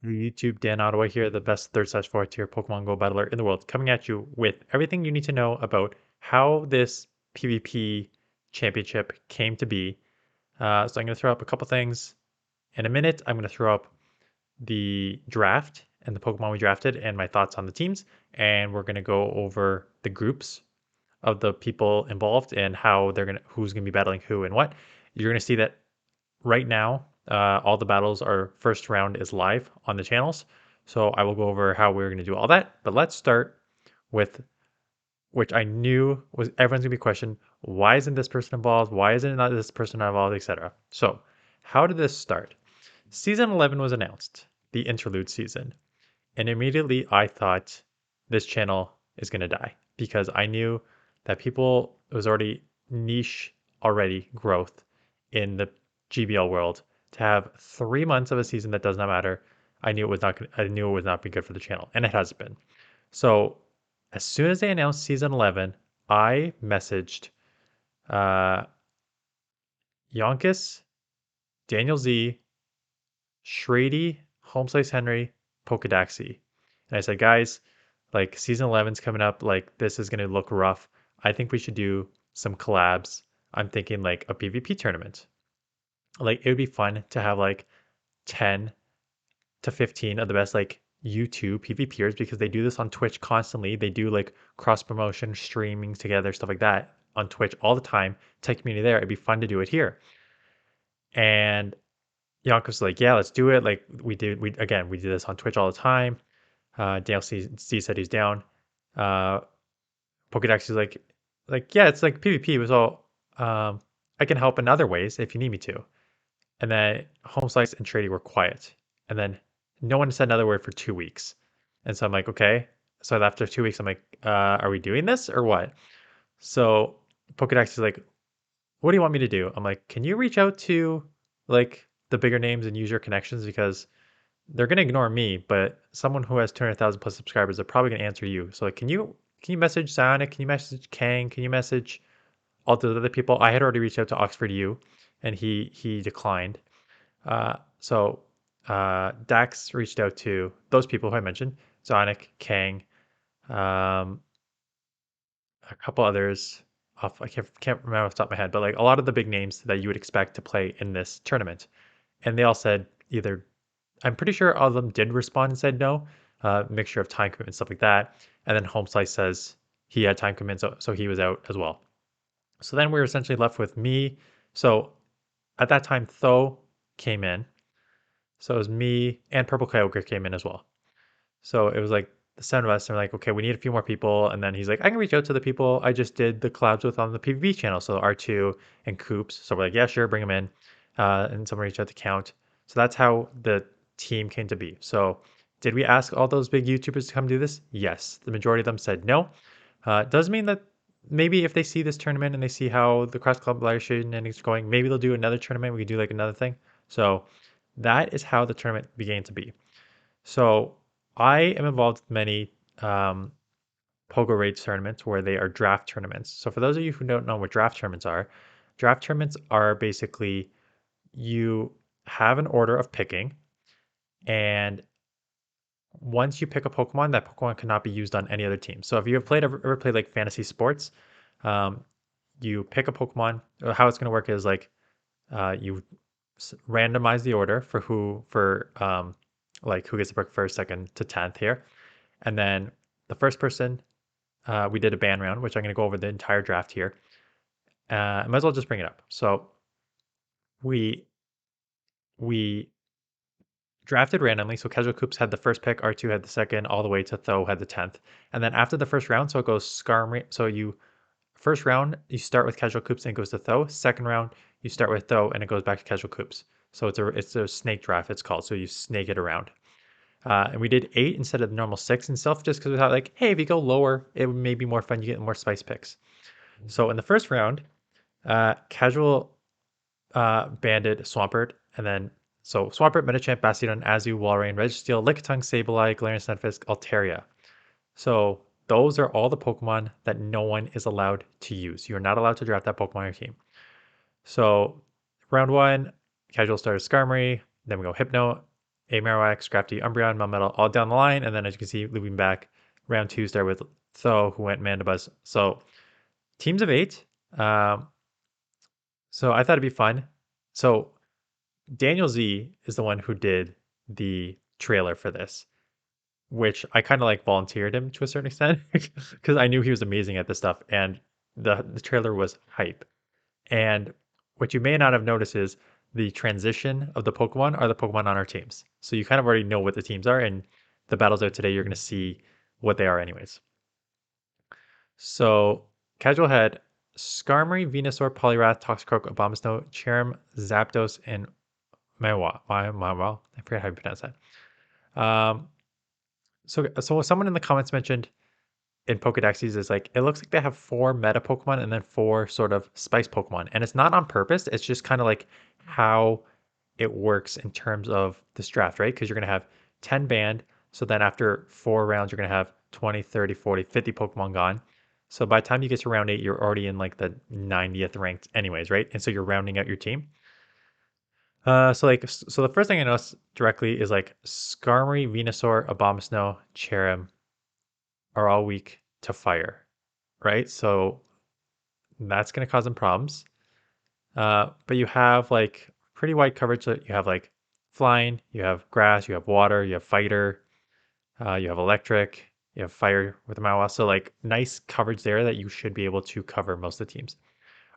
YouTube, DanOttawa here, the best 3rd/4th tier Pokemon Go battler in the world, coming at you with everything you need to know about how this PvP championship came to be. So I'm going to throw up a couple things. In a minute, I'm going to throw up the draft and the Pokemon we drafted and my thoughts on the teams. And we're going to go over the groups of the people involved and how who's going to be battling who and what. You're going to see that right now, all the battles are first round is live on the channels. So I will go over how we're going to do all that. But let's start with which I knew was everyone's gonna be questioned. Why isn't this person involved? Why isn't not this person involved, etc. So how did this start? Season 11 was announced, the interlude season. And immediately I thought this channel is going to die because I knew that it was already niche already growth in the GBL world. To have 3 months of a season that does not matter, I knew it would not be good for the channel, and it hasn't been. So as soon as they announced season 11, I messaged uh, Yonkis, Daniel Z, Shrady, Homeslice Henry, Pokedaxi. And I said, guys, like season 11's coming up. Like this is going to look rough. I think we should do some collabs. I'm thinking like a PvP tournament. Like it would be fun to have like 10 to 15 of the best like YouTube PvPers because they do this on Twitch constantly. They do like cross promotion, streaming together, stuff like that on Twitch all the time. Tech community there. It'd be fun to do it here. And Yanko's like, yeah, let's do it. Like we do this on Twitch all the time. Dale C said he's down. Uh, Pokedex is yeah, it's like PvP. It was all, I can help in other ways if you need me to. And then Home Slice and Trady were quiet. And then no one said another word for 2 weeks. And so I'm like, okay. So after 2 weeks, I'm like, are we doing this or what? So Pokedex is like, what do you want me to do? I'm like, can you reach out to like the bigger names and use your connections because they're gonna ignore me, but someone who has 200,000 plus subscribers, they're probably gonna answer you. So like, can you message Sonic? Can you message Kang? Can you message all the other people? I had already reached out to Oxford U, and he declined. Dax reached out to those people who I mentioned, Sonic, Kang, um, a couple others. I can't remember off the top of my head, but like a lot of the big names that you would expect to play in this tournament, and they all said either I'm pretty sure all of them did respond and said no, mixture of time commitment, stuff like that. And then Home Slice says he had time commitment, so he was out as well. So then we were essentially left with me. So at that time, Tho came in. So it was me and Purple Kyogre came in as well. So it was like the 7 of us, and we're like, okay, we need a few more people. And then he's like, I can reach out to the people I just did the collabs with on the PvP channel. So R2 and Coops. So we're like, yeah, sure, bring them in. And someone reached out to Count. So that's how the team came to be. So did we ask all those big YouTubers to come do this? Yes. The majority of them said no. Does mean that maybe if they see this tournament and they see how the cross collaboration and it's going, maybe they'll do another tournament. We could do like another thing. So that is how the tournament began to be. So I am involved with many Pogo Raids tournaments where they are draft tournaments. So for those of you who don't know what draft tournaments are basically you have an order of picking, and once you pick a Pokemon, that Pokemon cannot be used on any other team. So if you have ever played like fantasy sports, um, you pick a Pokemon. How it's going to work is like you randomize the order for like who gets to pick first, second to 10th here, and then the first person. We did a ban round, which I'm going to go over the entire draft here. I might as well just bring it up. So we we drafted randomly. So Casual Coops had the first pick, R2 had the second, all the way to Tho had the 10th. And then after the first round, so it goes Skarmory. So first round, you start with Casual Coops and it goes to Tho. Second round, you start with Tho and it goes back to Casual Coops. So it's a snake draft, it's called. So you snake it around. And we did 8 instead of the normal 6 and stuff just because we thought like, hey, if you go lower, it may be more fun. You get more spice picks. So in the first round, Casual banded Swampert, and then so Swampert, Medicham, Bastiodon, Azu, Walrein, Registeel, Lickitung, Sableye, Galarian Stunfisk, Altaria. So those are all the Pokemon that no one is allowed to use. You're not allowed to draft that Pokemon on your team. So round 1, Casual started Skarmory, then we go Hypno, A Marowak, Scrafty, Umbreon, Melmetal, all down the line. And then as you can see, looping back, round 2 started with Tho, who went Mandibuzz. So teams of 8. Um, so I thought it'd be fun. So Daniel Z is the one who did the trailer for this, which I kind of like volunteered him to a certain extent because I knew he was amazing at this stuff, and the trailer was hype. And what you may not have noticed is the transition of the Pokemon are the Pokemon on our teams. So you kind of already know what the teams are, and the battles out today, you're going to see what they are anyways. So Casual had Skarmory, Venusaur, Poliwrath, Toxicroak, Abomasnow, Cherrim, Zapdos, and Mawa. I forget how you pronounce that. So someone in the comments mentioned in Pokedexes is like, it looks like they have 4 meta Pokemon and then 4 sort of spice Pokemon. And it's not on purpose. It's just kind of like how it works in terms of this draft, right? Because you're going to have 10 banned. So then after 4 rounds, you're going to have 20, 30, 40, 50 Pokemon gone. So by the time you get to round 8, you're already in like the 90th ranked anyways, right? And so you're rounding out your team. So the first thing I noticed directly is like Skarmory, Venusaur, Abomasnow, Cherrim are all weak to fire, right? So that's going to cause them problems. But you have like pretty wide coverage. You have like flying, you have grass, you have water, you have fighter, you have electric, you have fire with the Mawa. So like nice coverage there that you should be able to cover most of the teams.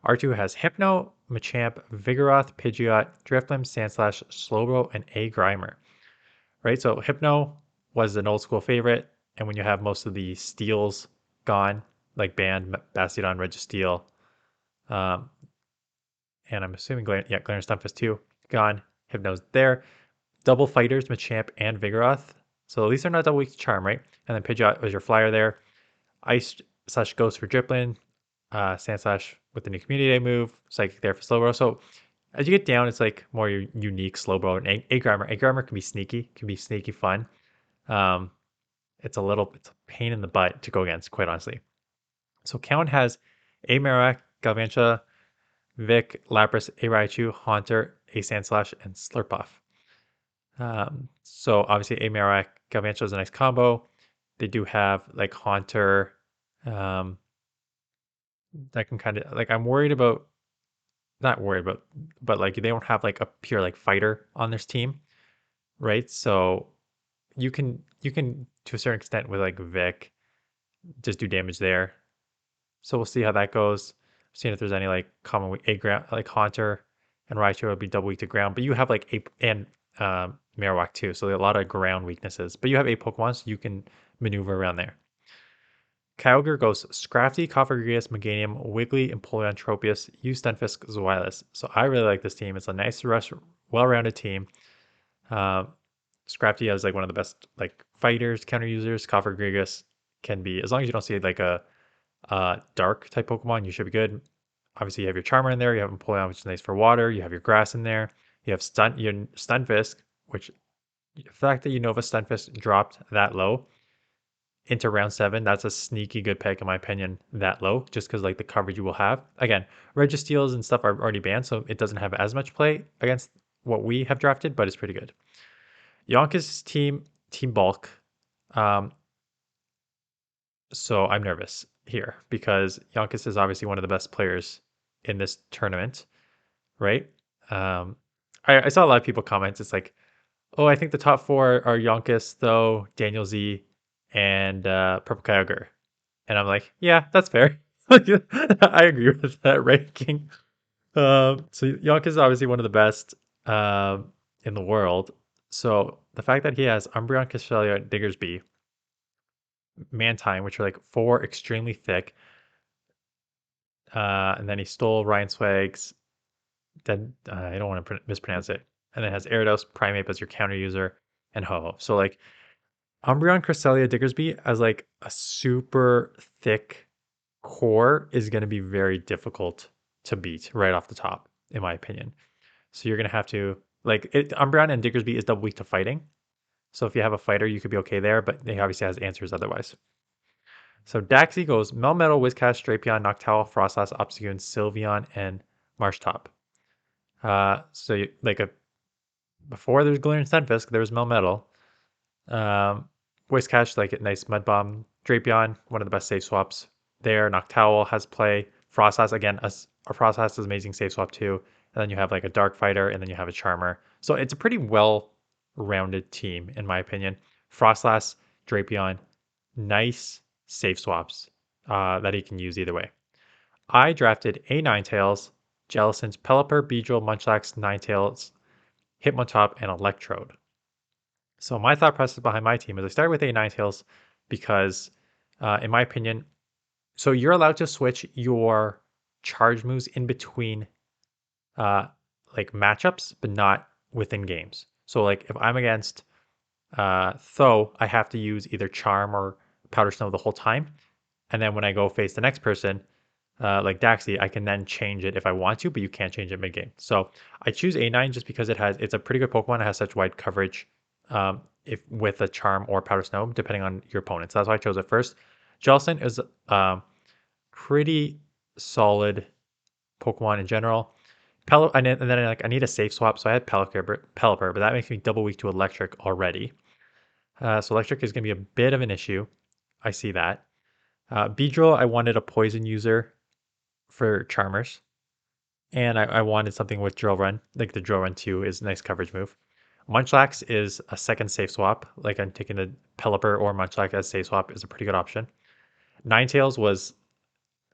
R2 has Hypno, Machamp, Vigoroth, Pidgeot, Drifblim, Sandslash, Slowbro, and A Grimer. Right? So Hypno was an old school favorite, and when you have most of the steals gone, like banned, Bastiodon, Registeel, um, and I'm assuming Glaring Stunfisk too, gone. Hypno's there. Double fighters, Machamp and Vigoroth. So at least they're not double weak to Charm, right? And then Pidgeot was your flyer there. Ice slash Ghost for Driplin. Sand Slash with the new Community Day move. Psychic there for Slowbro. So as you get down, it's like more unique Slowbro and Agrimer. Agrimer can be sneaky fun. Um, it's a pain in the butt to go against, quite honestly. So Count has a Marowak, Galvantula, Vic, Lapras, a Raichu, Haunter, a Sandslash, and Slurpuff. So obviously a Marowak, Galvantula is a nice combo. They do have like Haunter, that can kind of like I'm worried about not worried about, but like they don't have like a pure like fighter on this team, right? So you can to a certain extent with like Vic just do damage there. So we'll see how that goes. Seeing if there's any like common weak a ground like Haunter and Raichu would be double weak to ground, but you have like a and Marowak too, so a lot of ground weaknesses. But you have 8 Pokemon, so you can maneuver around there. Kyogre goes Scrafty, Cofagrigus, Meganium, Wiggly, Empoleon, Tropius, Stunfisk, Zweilous. So I really like this team. It's a nice, well-rounded team. Uh, Scrafty has like one of the best like fighters, counter users. Cofagrigus can be, as long as you don't see like a dark type Pokemon, you should be good. Obviously, you have your Charmer in there. You have Empoleon, which is nice for water. You have your Grass in there. You have Stunfisk, which the fact that Unova Stunfisk dropped that low into round 7, that's a sneaky good pick in my opinion, that low, just because like the coverage you will have. Again, Registeals and stuff are already banned, so it doesn't have as much play against what we have drafted, but it's pretty good. Yonkers team bulk. Um, so I'm nervous here because Yonkers is obviously one of the best players in this tournament, right? Um, I saw a lot of people comment. It's like, oh, I think the top 4 are Yonkers, though, Daniel Z, and Purple Kyogre. And I'm like, yeah, that's fair. I agree with that ranking. So Yonk is obviously one of the best in the world. So the fact that he has Umbreon, Cresselia, Diggersby, Mantine, which are like 4 extremely thick, and then he stole Ryan Swag's. Then I don't want to mispronounce it. And then has Gyarados, Primeape as your counter user, and Ho-Oh. So like Umbreon, Cresselia, Diggersby as like a super thick core is going to be very difficult to beat right off the top, in my opinion. So you're going to have to like Umbreon and Diggersby is double weak to fighting. So if you have a fighter, you could be okay there, but he obviously has answers otherwise. So Daxi goes Melmetal, Whiscash, Drapion, Noctowl, Frostlass, Obstagoon, Sylveon, and Marshtop. So like a Before there's Galarian Stunfisk, there was Melmetal. Voice Catch, like a nice Mud Bomb. Drapion, one of the best safe swaps there. Noctowl has play. Frostlass, again, a Frostlass is amazing safe swap too. And then you have like a Dark Fighter, and then you have a Charmer. So it's a pretty well-rounded team, in my opinion. Frostlass, Drapion, nice safe swaps that he can use either way. I drafted a Ninetales, Jellicent, Pelipper, Beedrill, Munchlax, Ninetales, Hitmontop, and Electrode. So my thought process behind my team is I started with a Ninetales because, in my opinion, so you're allowed to switch your charge moves in between uh, like matchups, but not within games. So like if I'm against Tho, I have to use either Charm or Powder Snow the whole time. And then when I go face the next person, like Daxi, I can then change it if I want to, but you can't change it mid game. So I choose A9 just because it's a pretty good Pokemon. It has such wide coverage, if with a Charm or Powder Snow, depending on your opponent. So that's why I chose it first. Jellicent is pretty solid Pokemon in general. And then like I need a safe swap, so I had Pelipper, but that makes me double weak to Electric already. So Electric is going to be a bit of an issue. I see that. Beedrill, I wanted a Poison user for Charmers. And I wanted something with Drill Run. Like the Drill Run 2 is a nice coverage move. Munchlax is a second safe swap. Like I'm taking the Pelipper or Munchlax as safe swap is a pretty good option. Ninetales was,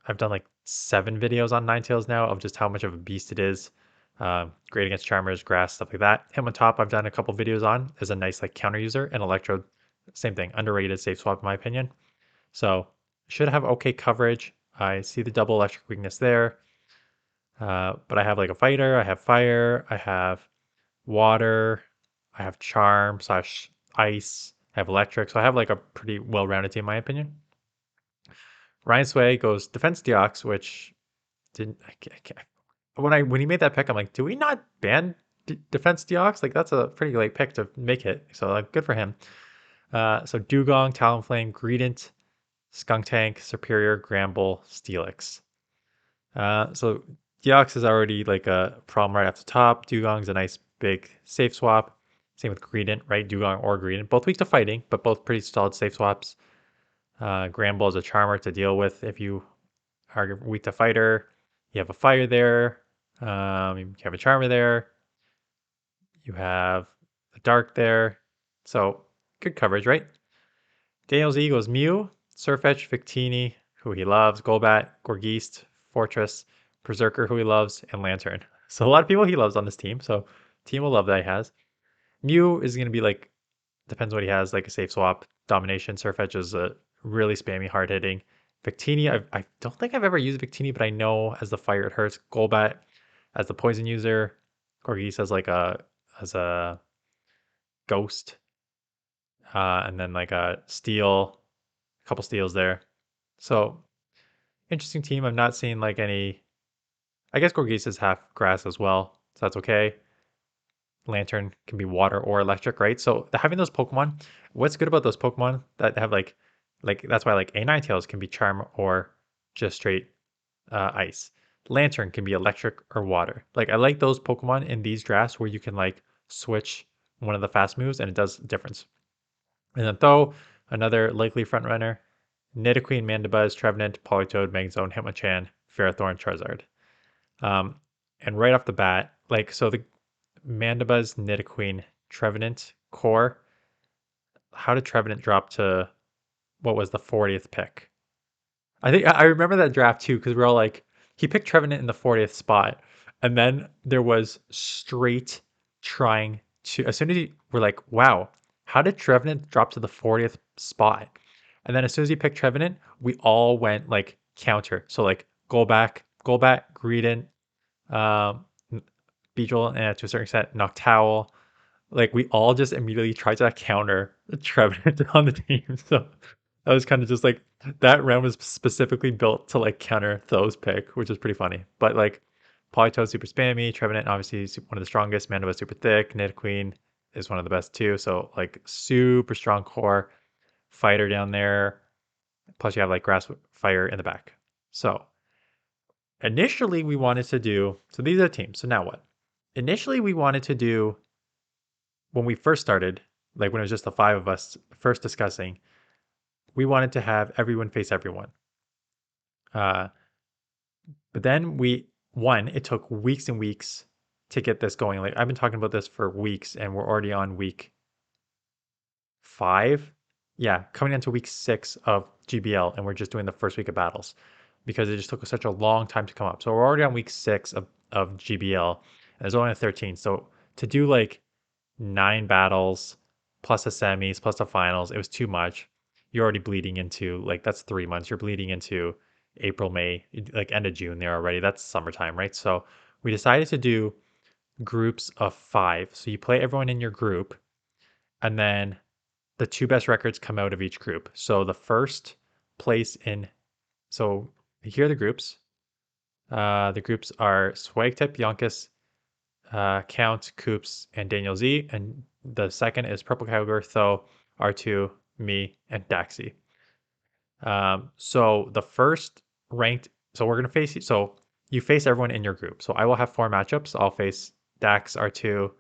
I've done like 7 videos on Ninetales now of just how much of a beast it is. Great against Charmers, Grass, stuff like that. Hitmontop I've done a couple videos on as a nice like counter user. And Electrode, same thing, underrated safe swap in my opinion. So should have okay coverage. I see the double electric weakness there. But I have like a fighter, I have fire, I have water, I have charm slash ice, I have electric. So I have like a pretty well-rounded team in my opinion. Ryan Sway goes defense Deox, which didn't I can't, when he made that pick, I'm like, do we not ban defense Deox? Like that's a pretty late pick to make it. So like good for him. So Dugong, Talonflame, Greedent, Skuntank, Superior, Gramble, Steelix. So Deox is already like a problem right off the top. Dugong's a nice big safe swap. Same with Greedent, right? Dugong or Greedent. Both weak to fighting, but both pretty solid safe swaps. Gramble is a charmer to deal with if you are weak to fighter. You have a fire there. You have a charmer there. You have a dark there. So good coverage, right? Daniel's Eagles Mew, Surfetch, Victini, who he loves, Golbat, Gorgeist, Fortress, Berserker, who he loves, and Lantern. So a lot of people he loves on this team. So team will love that he has. Mew is going to be like, depends what he has, like a safe swap. Domination. Surfetch is a really spammy, hard hitting. Victini, I don't think I've ever used Victini, but I know as the fire it hurts. Golbat as the poison user. Gorgeist as like as a ghost. And then like a steel, a couple steals there. So interesting team. I'm not seeing like any. I guess Gorgeist is half grass as well, so that's okay. Lantern can be water or electric, right? So having those Pokemon, what's good about those Pokemon that have like that's why like a Ninetales can be Charm or just straight ice. Lantern can be electric or water. Like I like those Pokemon in these drafts where you can like switch one of the fast moves and it does difference. And then Tho, another likely front runner. Nidoqueen, Mandibuzz, Trevenant, Politoed, Magzone, Hitmonchan, Ferrothorn, Charizard. Um, and right off the bat, like so the Mandibuzz, Nidoqueen, Trevenant core. How did Trevenant drop to what was the 40th pick? I think I remember that draft too because we're all like, he picked Trevenant in the 40th spot, and then there was straight trying to. As soon as he were like, wow, how did Trevenant drop to the 40th spot? And then as soon as he picked Trevenant, we all went like counter. So like Golbat, Greedent, um, Beedrill, and to a certain extent, Noctowl. Like we all just immediately tried to counter Trevenant on the team. So that was kind of just like that round was specifically built to like counter Tho's pick, which is pretty funny. But like Politoed super spammy, Trevenant obviously one of the strongest, Mandoba super thick, Nidoqueen is one of the best too. So like super strong core fighter down there. Plus you have like grass fire in the back. So initially we wanted to do, so these are the teams. So now what? Initially we wanted to do when we first started, like when it was just the five of us first discussing, we wanted to have everyone face everyone. Uh, but then it took weeks and weeks to get this going. Like I've been talking about this for weeks and we're already on week 5. Yeah, coming into week 6 of GBL and we're just doing the first week of battles because it just took us such a long time to come up. So we're already on week 6 of GBL and there's only 13. So to do like 9 battles plus the semis plus the finals, it was too much. You're already bleeding into like that's 3 months. You're bleeding into April, May, like end of June there already. That's summertime, right? So we decided to do groups of 5. So you play everyone in your group and then the 2 best records come out of each group. So the first place in so here are the groups. The groups are Swagtip, Yonkis, Count, Coops, and Daniel Z. And the second is Purple Cowgirl, Tho, R2, me, and Daxi. So the first ranked, so we're gonna face, so you face everyone in your group. So I will have 4 matchups. I'll face Dax, R2,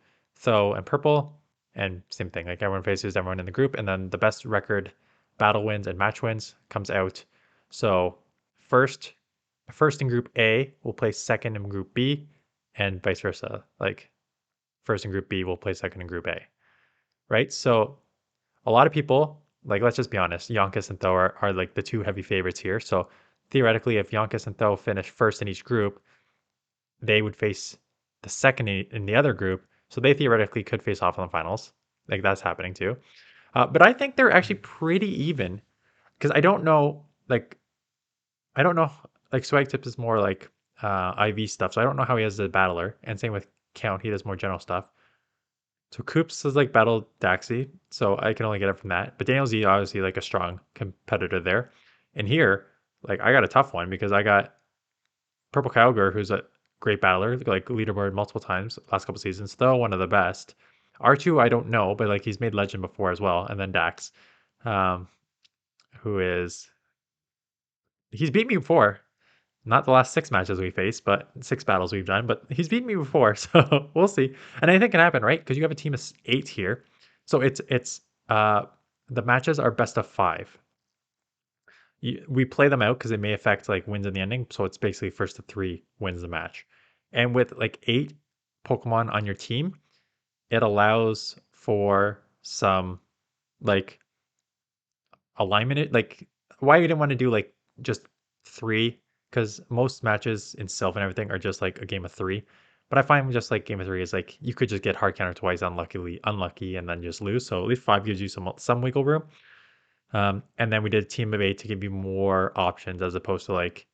Tho, and Purple, and same thing. Like everyone faces everyone in the group, and then the best record, battle wins and match wins comes out. So first, first in Group A will play second in Group B, and vice versa. Like first in Group B will play second in Group A, right? So a lot of people, like let's just be honest, Yonkis and Tho are like the 2 heavy favorites here. So theoretically, if Yonkis and Tho finish first in each group, they would face the second in the other group. So they theoretically could face off in the finals. Like that's happening too. But I think they're actually pretty even because I don't know, like Swag Tips is more like IV stuff. So I don't know how he has the battler. And same with Count, he does more general stuff. So Coops is like Battle Daxi, so I can only get it from that. But Daniel Z obviously like a strong competitor there. And here, like I got a tough one because I got Purple Cowgirl, who's a great battler, like leaderboard multiple times last couple seasons, though one of the best. R2 I don't know, but like he's made legend before as well. And then Dax, um, who is he's beat me before. Not the last 6 matches we faced, but 6 battles we've done. But he's beaten me before, so we'll see. And anything can happen, right? Because you have a team of 8 here, so it's the matches are best of 5. We play them out because it may affect like wins in the ending. So it's basically first to 3 wins the match. And with like 8 Pokemon on your team, it allows for some like alignment. Like why you didn't want to do like just 3 because most matches in Sylph and everything are just like a game of 3. But I find just like game of 3 is like you could just get hard counter twice unlucky and then just lose. So at least 5 gives you some wiggle room. And then we did team of 8 to give you more options as opposed to like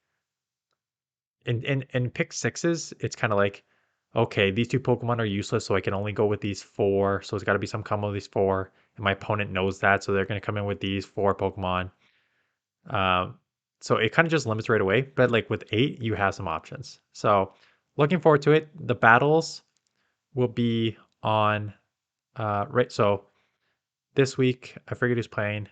in pick sixes, it's kind of like okay, these 2 Pokemon are useless, so I can only go with these 4. So it's got to be some combo of these 4, and my opponent knows that, so they're going to come in with these 4 Pokemon. Um, so it kind of just limits right away. But like with 8, you have some options. So looking forward to it. The battles will be on right. So this week, I figured who's playing.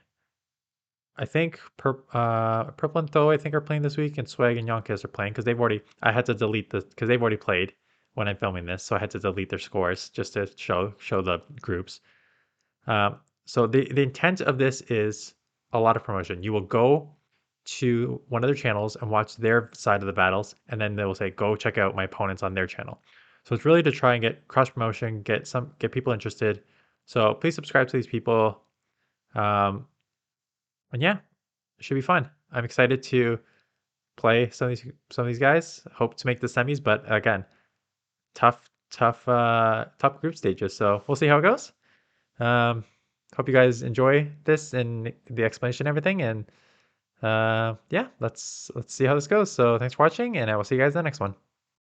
I think Purple and Tho I think are playing this week, and Swag and Yonkis are playing because they've already. I had to delete the because they've already played when I'm filming this, so I had to delete their scores just to show the groups. So the intent of this is a lot of promotion. You will go to one of their channels and watch their side of the battles, and then they will say, "Go check out my opponents on their channel." So it's really to try and get cross promotion, get people interested. So please subscribe to these people. Um, and yeah, it should be fun. I'm excited to play some of these guys. Hope to make the semis, but again, tough group stages. So we'll see how it goes. Um, Hope you guys enjoy this and the explanation and everything. And yeah, let's see how this goes. So thanks for watching, and I will see you guys in the next one.